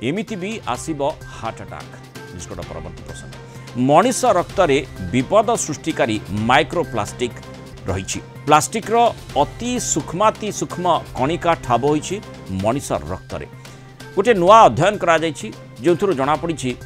एमिति भी आसीबो heart attack. निष्कट परवर्ती प्रसंग मनीष रक्त रे विपद सृष्टिकारी माइक्रोप्लास्टिक रही। प्लास्टिक रो अति सूक्ष्माति सूक्ष्म कणिका ठाब होईछि मनीष रक्त रे। गोटे नुआ अध्ययन करा जायछि जोथुरु जणा पड़िछि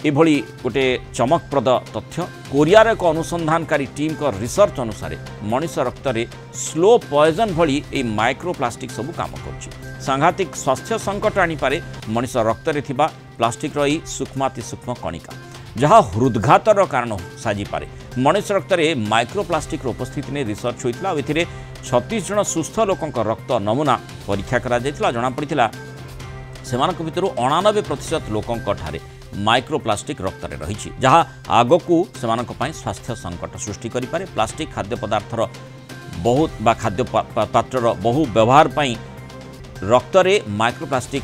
एभली गोटे चमकप्रद तथ्य। कोरियार एक अनुसंधानकारी टीम का रिसर्च अनुसार मनीष रक्त रे स्लो पॉइजन भली ए माइक्रोप्लास्टिक सबु काम करछि। सांघातिक स्वास्थ्य संकट आनी पारे मनीष रक्त रे थिबा प्लास्टिक रही सूक्ष्माति सूक्ष्म कणिका जहाँ हृदघातर कारण साजी पारे। मनीष रक्त रे माइक्रोप्लास्टिक उपस्थिति ने रिसर्च होइतला। एथिरे 36 जन सुस्थ लोकंक रक्त नमूना परीक्षा करा जायतला। जणा पड़ितला सेमानक भितरु 89% लोकंक ठारे माइक्रोप्लास्टिक रक्त रे रही, जहाँ आगकू सेमानक पई स्वास्थ्य संकट सृष्टि करि पारे। प्लास्टिक खाद्य पदार्थर बहुत बा खाद्य पात्रर बहु व्यवहार पई रक्त रे माइक्रोप्लास्टिक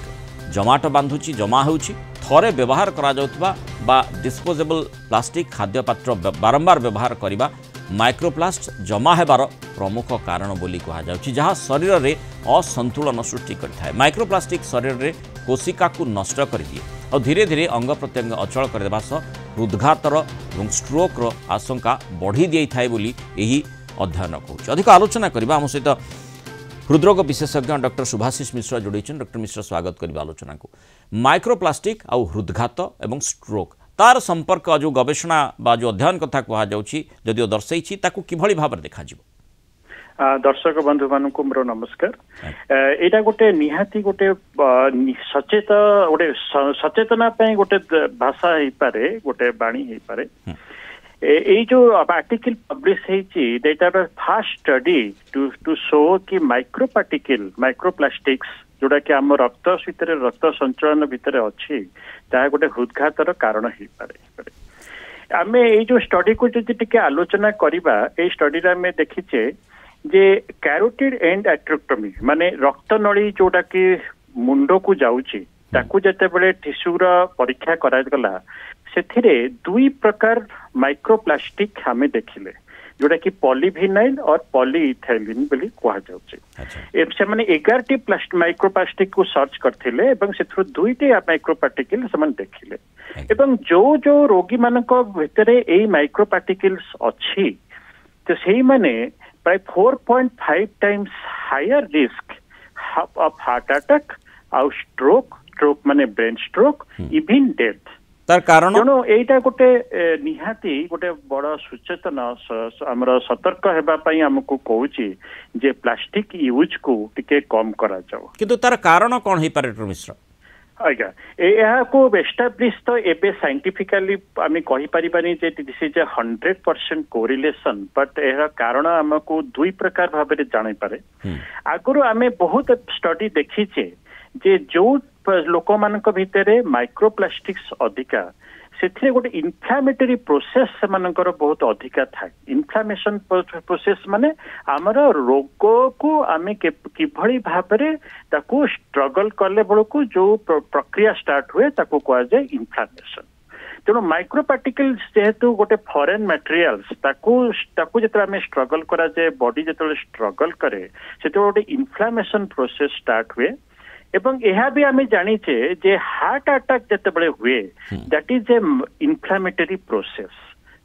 जमाट बांधुची जमा होउची। थरे व्यवहार करा जाउतबा बा डिस्पोजेबल प्लास्टिक खाद्य पात्र बारंबार व्यवहार करिबा माइक्रोप्लास्ट जमा हेबार प्रमुख कारण बोली कहा जाउची, जहाँ शरीर रे असंतुलन सृष्टि करथाय। माइक्रोप्लास्टिक शरीर रे कोशिका को नष्ट कर दिए और धीरे धीरे अंग प्रत्यंग अचल करदेबा सह हृदघातर और स्ट्रोक रो आशंका बढ़ी दी थाए बोली एही अध्ययन कहूँ। अधिक आलोचना करबा हम सहित हृदरोग विशेषज्ञ डॉक्टर सुभाषिष मिश्र जोड़ी। डॉक्टर मिश्र स्वागत करबा आलोचना को। माइक्रोप्लास्टिक आउ हृदघात एवं स्ट्रोक तार संपर्क जो गवेषणा बा जो अध्ययन कथा कहा जाउची जदिओ दर्शाई ताकू किभली भाव देखा जिवो। दर्शक बंधु मानक मोर नमस्कार। एटा गोटे निहाती गोटे सचेतना गोटे भाषा हो पारे, गोटे बाणी हो पारे। ये जो आर्टिकल पब्लिश होता फास्ट स्टडी टू शो कि माइक्रोप्लास्टिक्स जोड़ा कि आम रक्त भितर रक्त संचलन भितर अच्छी ता गोटे हृदघातर कारण हो पारे। आम ये जो स्टडी को जी आलोचना करवा, ये स्टडी आम देखीचे जे कैरोटिड एंड एट्रोक्टोमी माने रक्त नली जोड़ा कि मुंड को जाऊँची ताकू जते बड़े टिश्यूर परीक्षा करागला से दुई प्रकार माइक्रोप्लास्टिक हमें देखिले जोड़ा कि पॉलीविनाइल और पॉलीइथाइलिन बोली कहा जाउचे। से माने 11टी माइक्रोप्लास्टिक को सर्च करथिले एवं से दुईटी माइक्रोपार्टिकल से देखिले एवं जो जो रोगी मानक भितरे एई माइक्रोपार्टिकल्स अच्छी तो सेही माने प्राय 4.5 times higher risk of heart attack और स्ट्रोक माने ब्रेन स्ट्रोक इवन डेथ। तार कारण तेणु एटा गोटे निहाती गोटे बड़ सचेतन आमर सतर्क हेबापई आमको कहूची जे प्लास्टिक यूज को टिके कम करा जाओ। किंतु तार कारण कौन हे पारे डॉक्टर मिश्र? आज्ञा यह को एस्टाब्लिश तो एबे साइंटिफिकली आम कहि परिबानी जे दिस इज 100% कोरिलेशन, बट एह कारण आमको दुई प्रकार भाव जानी पारे। आगुरु आमे बहुत स्टडी देखीचे जे जो लोक मानक भितरे माइक्रोप्लास्टिक्स अधिका से गोटे इन्फ्लामेटरी प्रोसेस से मानकर बहुत अधिका था। इन्फ्लामेशन प्रोसेस माने आमर रोग को आमे किभली भाबरे ताकू स्ट्रगल करले बळकू जो प्रक्रिया स्टार्ट हुए ताकू कहा जाए इन्फ्लामेशन। तेणु माइक्रोपार्टिकल्स जेहेतु गोटे फॉरेन मटेरियल्स ताकू जते आमे स्ट्रगल करा जाए बॉडी जते स्ट्रगल करे से गोटे इन्फ्लामेशन प्रोसेस स्टार्ट हुए एवं यह भी आम जानीचे जे हार्ट अटैक जिते हुए that is a inflammatory process.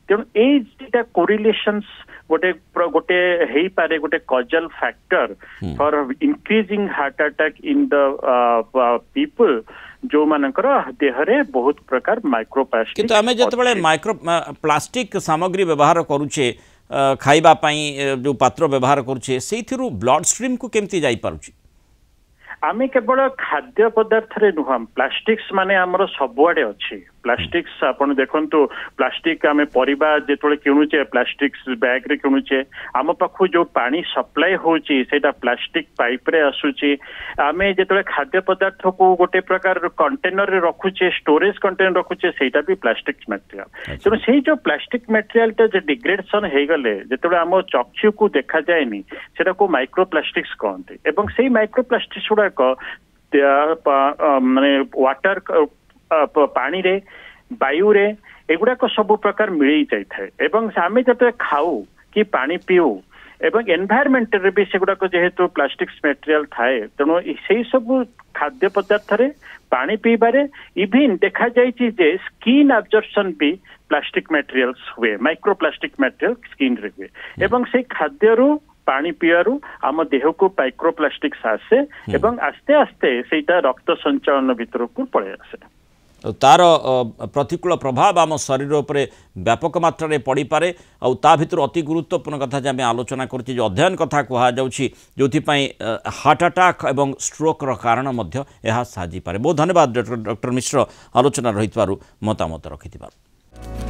तेणु ये कोरिलेशंस गोटे गोटे हो पारे गोटे causal factor for increasing heart attack in the people जो मानकर देहरे बहुत प्रकार माइक्रोप्लास्टिक। किंतु आमे जतबेले माइक्रोप्लास्टिक सामग्री व्यवहार करूचे खाइबा पई जो पात्र व्यवहार करूचे सेथिरु ब्लड स्ट्रीम को केमती जाई पारुची? आमे केवल खाद्य पदार्थ रे नुह प्लास्टिक्स माने हमर सबुआडे अच्छी प्लास्टिक्स आपण देखंतु प्लास्टिक आमे परिबा जेतोले किणुचे प्लास्टिक्स बैग रे किणुचे आम पाखु जो पानी सप्लाई होची सेटा प्लास्टिक पाइप रे आसुची। आमे जेतोले खाद्य पदार्थ को गोटे प्रकार कंटेनर रे रखुचे स्टोरेज कंटेनर रखुचे सेटा भी प्लास्टिक मटेरियल। तेणु से जो प्लास्टिक मटेरियल टा जे डिग्रेडेशन हे गले जेतोले आम चक्षु को देखा जाएनी सेटा को माइक्रोप्लास्टिक्स कहते एवं सेही माइक्रोप्लास्टिक्स गुडा माने वाटर पानी रे वायु रे एगुड़ाक सब प्रकार मिल जाए एवं आम जब खाऊ कि पानी पीऊ एवं एनवायरमेंट रे भी सेगुड़ाक जेहेतु प्लास्टिक्स मटेरियल थाए तेणु से सब खाद्य पदार्थ रे पानी पीबारे इवन देखा जाइए जे स्किन एब्जॉर्प्शन भी प्लास्टिक मटेरियल्स हुए माइक्रो प्लास्टिक मटेरियल स्किन रे हुए एवं से खाद्य रु पानी पीवारू आम देह को माइक्रोप्लास्टिक्स आसे एवं आस्ते आस्ते सेटा रक्त संचालन भीतर को पड़े आसे तार प्रतिकूल प्रभाव आम शरीर उपरे व्यापक मात्रा रे पड़ी पारे और ता भीतर अति गुरुत्वपूर्ण कथा जे आम आलोचना करछि जो अध्ययन कथा कहा जाउछि जोथि पई हार्ट अटैक एवं स्ट्रोक रो कारण मध्य एहा साजी पारे। बहुत धन्यवाद डॉक्टर मिश्र आलोचना रहितबारु मतामत रखिथिबारु।